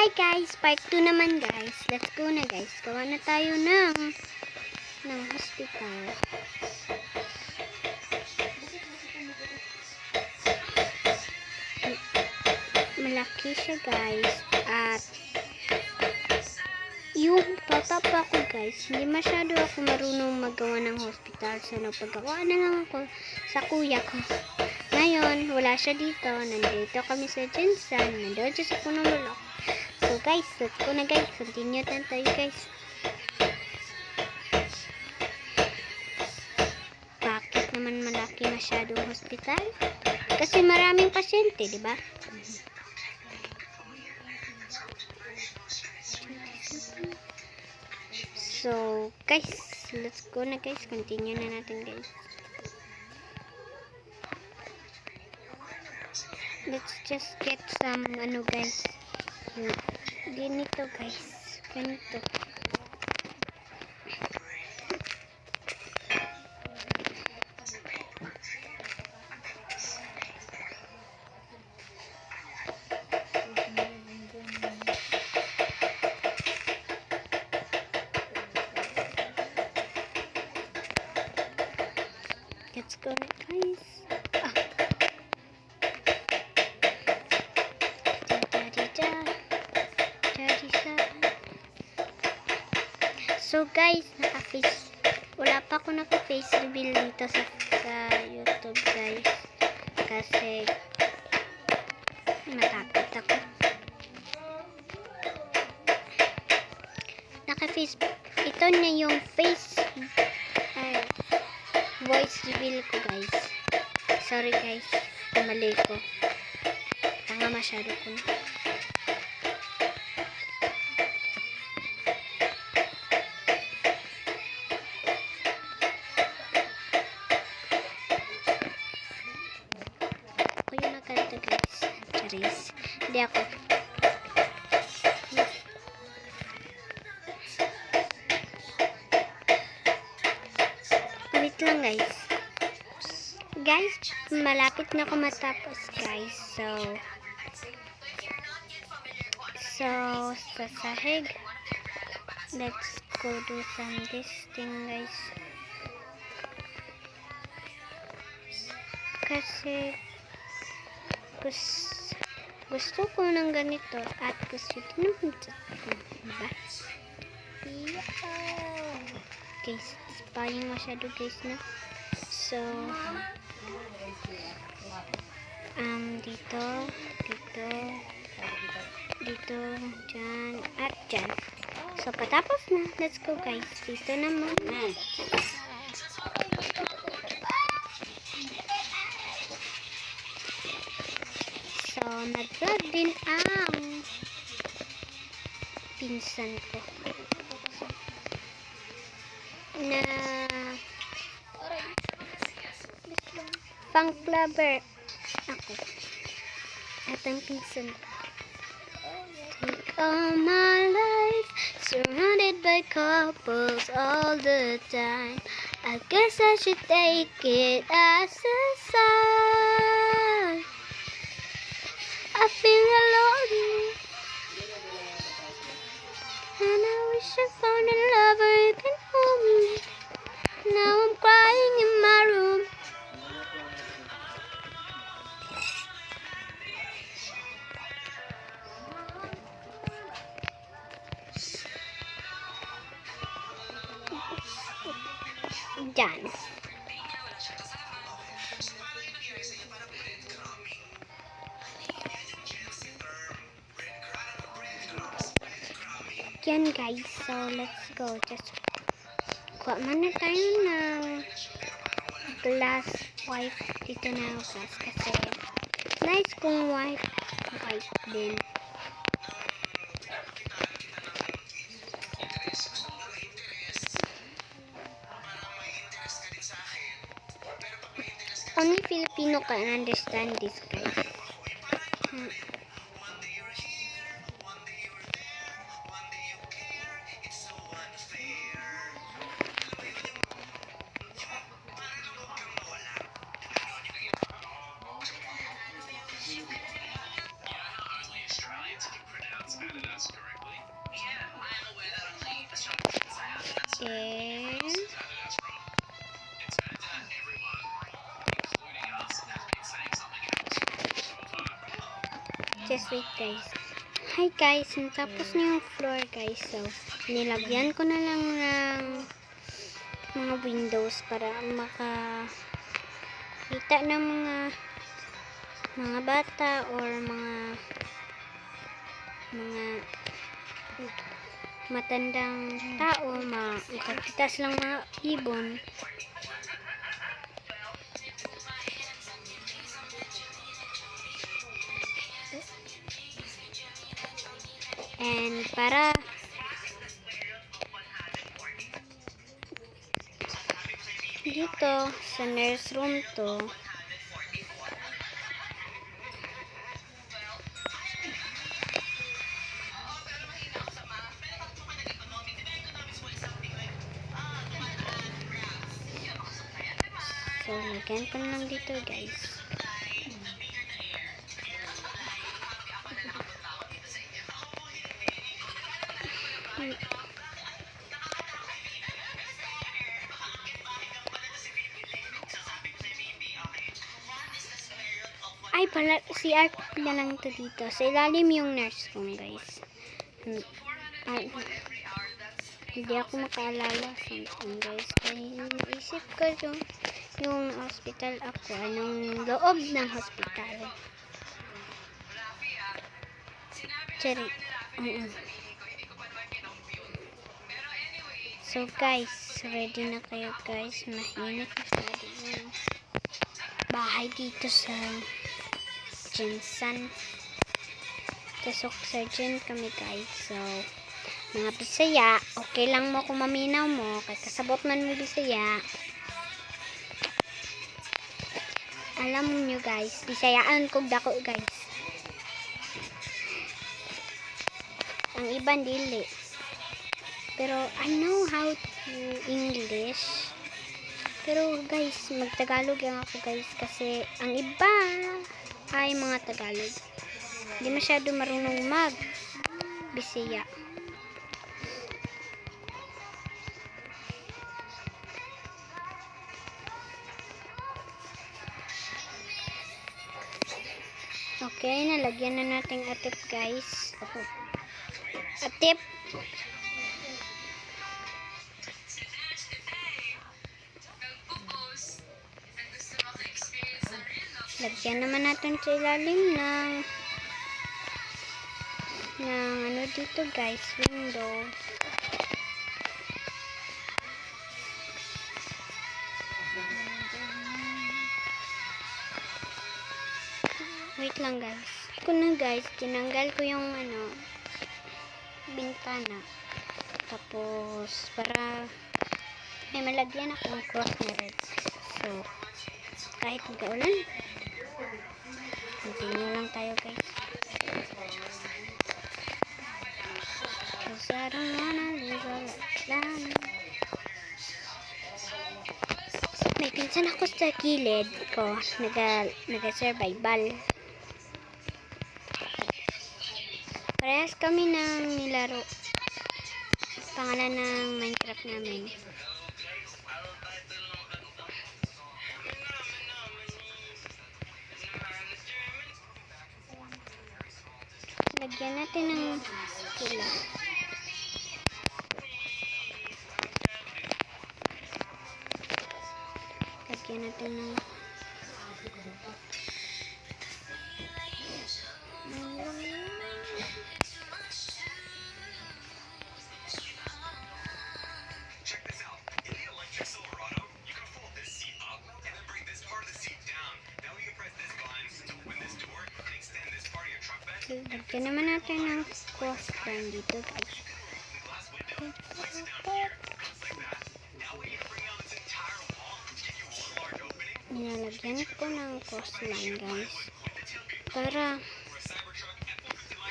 Hi guys, part 2 naman guys. Let's go na guys. Gawa na tayo ng hospital. Malaki siya guys. At yung papa ko guys, hindi masyado ako marunong magawa ng hospital. So napagawa na lang ako sa kuya ko. Ngayon, wala siya dito. Nandito kami sa Jensen. Nandito siya sa punong bulok. So guys, let's go na guys. Continue na tayo guys. Bakit naman malaki masyadong hospital? Kasi maraming pasyente, di ba? So guys, let's go na guys. Continue na natin guys. Let's just get some guys. Ganito guys. Ganito. Let's go na guys. So guys, wala pa ako naka-face reveal dito sa YouTube guys. Kasi natakot ako. Ito na yung voice reveal ko guys. Sorry guys, mali ko. Tanga masyado ko na. Ako yung nakanta guys. Charis. Hindi ako. Wait lang guys. Guys, malapit na ako matapos guys. So sa sahig, let's go do some this thing guys. Kasi gusto ko ng ganito at gusto din naman ito. Diba? Guys, spying masyado guys na. So dito, dyan, at dyan. So, patapos na. Let's go, guys. Dito naman. So, nag-vlog din ang pinsan ko. Na pang clubber ako. At ang pinsan ko. Take all my life, surrounded by couples all the time. I guess I should take it as a sign. I feel alone, and I wish I found a lover who can hold me. Now I'm crying in my room. Dyan. Yan guys, so let's go. Just kuha man na tayo ng glass white dito na glass kasi nice kung white din. Only Filipino can understand this guys. wait guys. Hi guys, natapos na yung floor guys. So, nilagyan ko na lang ng mga windows para makakita ng mga bata or mga matandang tao, makakita silang mga ibon. And para dito sa nurse room to, so lagyan ko na lang dito guys. Ay pala, CR na lang to dito. Sa ilalim yung nurse room guys. Hindi ako makaalala something guys. Kaya naisip ko yung hospital ako. Anong loob ng hospital. Cherry. So guys, ready na kayo guys. Mahinit na sa yung bahay dito sa Jinsan. Tasok sa Jin kami guys. So, mga Bisaya, okay lang mo kung maminaw mo. Kaya kasabot man mo Bisaya. Alam nyo guys, Bisayaan kog dako guys. Ang iban dili. Pero I know how to English. Pero guys, magtagalog lang ako guys. Kasi ang iba ay mga Tagalog. Hindi masyado marunong Bisaya. Okay, nalagyan na natin atip guys. Atip. Lagyan naman natin sa ilalim ng ano dito guys, window. Wait lang guys. Guys, tinanggal ko yung bintana. Tapos para may malagyan akong cross na red. So, kahit mag-aulan, continue lang tayo guys. Cause I don't wanna live a life. May pinsan ako sa kilid ko, naga-survival. Parehas kami ng nilaro. Pangalan ng Minecraft namin. Lagyan natin ng pula. Lagyan natin ng lagyan naman natin ng cross line dito guys. Nilalagyan ko ng cross line guys para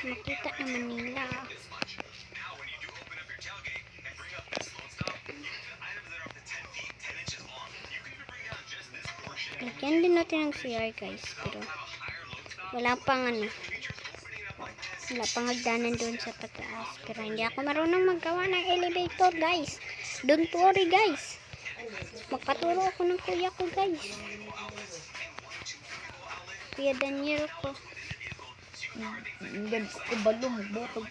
makita naman nila. Lagyan din natin ng CR guys, pero wala pang wala pang hagdanan doon sa pataas. Pero hindi ako marunong maggawa ng elevator guys. Don't worry guys. Magpaturo ako ng kuya ko guys. Kuya Daniel ko. Gan ko balong botog.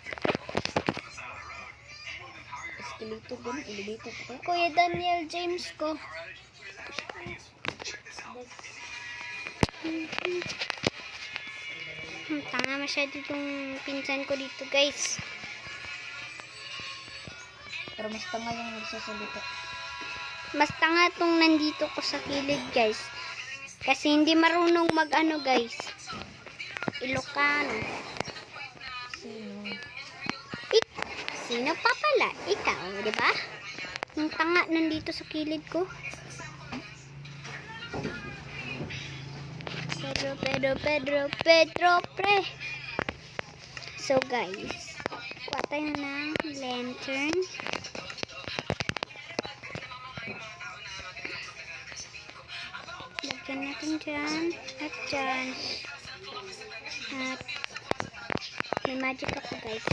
Escalator ganun, elevator pa kaya. Kuya Daniel James ko. Tanga masyado itong pinsan ko dito, guys. Pero mas tanga yung nagsasalita. Mas tanga itong nandito ko sa kilid, guys. Kasi hindi marunong mag-ano, guys. Ilocano. Sino? Sino pa pala? Ikaw, di ba? Yung tanga nandito sa kilid ko. Pedro, pre. So, guys, kuha tayo ng lantern. Lagyan natin dyan. At dyan. At may magic ako, guys.